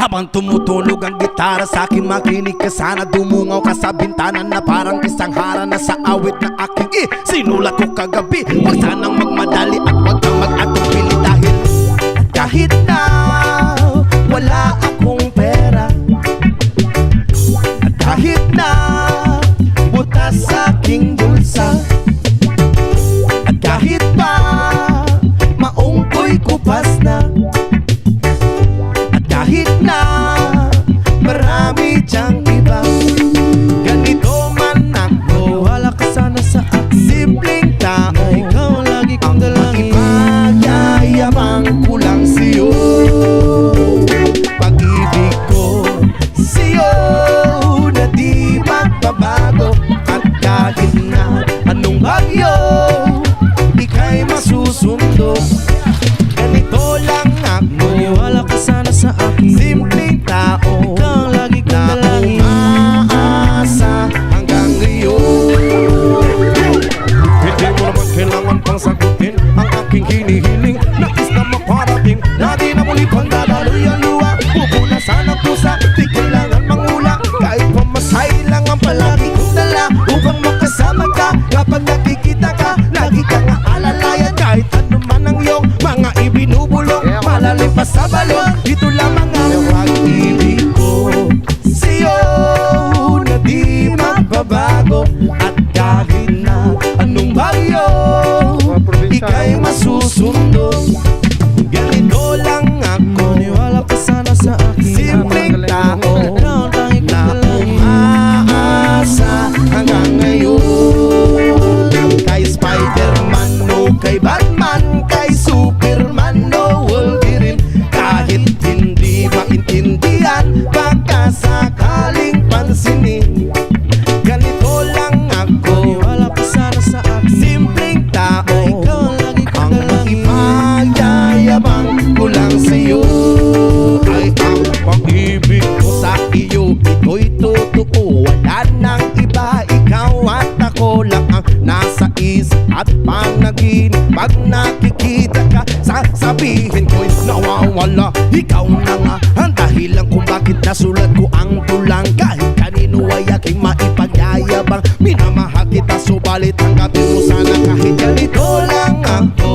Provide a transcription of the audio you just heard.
Habang tumutunog ang gitara sa akin, makinig ka sana. Dumungaw ka sa bintana na parang isang harana sa awit na aking sinulat ko kagabi. Huwag sanang magmadali at huwag kang mag-atupili dahil kahit na wala akong pera, at kahit na butas sa aking bulsa, at kahit pa maong ko'y kupas na, at kahit na marami diyang iba, ganito man ako, wala ka sana sa akin. Simpleng tao, ikaw lagi kong dalangin. Magyayabang ko lang sa'yo, pag-ibig ko sa'yo na di magbabago. At kahit na anong bagyo, ika'y masusundo. Ganito lang ako, wala ka sana sa akin. Simpleng tao, ikaw lagi kong dalangin. Umaasa hanggang ngayon. Hindi mo naman kailangan pang sagutin ang aking hinihiling. Nais na maparating na di na muli pang dadaloy ang luha. Pupunasan ang pusa, di kailangan mangula. Kahit pamasahe lang ang palagi kong dala upang makasama ka. Kapag nakikita ka, lagi kang aalalayan. Kahit ano man ang iyong mga ibinubulong, malalim pa sa balon, ito lamang ang pag-ibig ko sa'yo na di magbabago. At kahit na anong bagyo, ika'y masusundo. Ganito lang ako, niwala ka sana sa akin. Simpleng tao na umaasa hanggang ngayon. Kay Spider-Man o kay Batman, kay Superman o Wolverine, kahit hindi maintindihan, baka sakaling pansinin. Ganito lang ako, niwala ka sana sa akin. Simpleng tao, ikaw lagi kong dalangin. Magyayabang ko lang sa'yo ay ang pag-ibig ko sa iyo. Ito'y totoo, wala nang iba. Ikaw at ako lang ang nasa isip at panaginip. Pag nakikita ka, sasabihin ko'y nawawala. Ikaw na nga ang dahilan kung bakit nasulat ko ang tulang. Kahit kanino ay aking maipagyayabang, minamahal kita subalit tanggapin mo sana kahit ganito lang ako.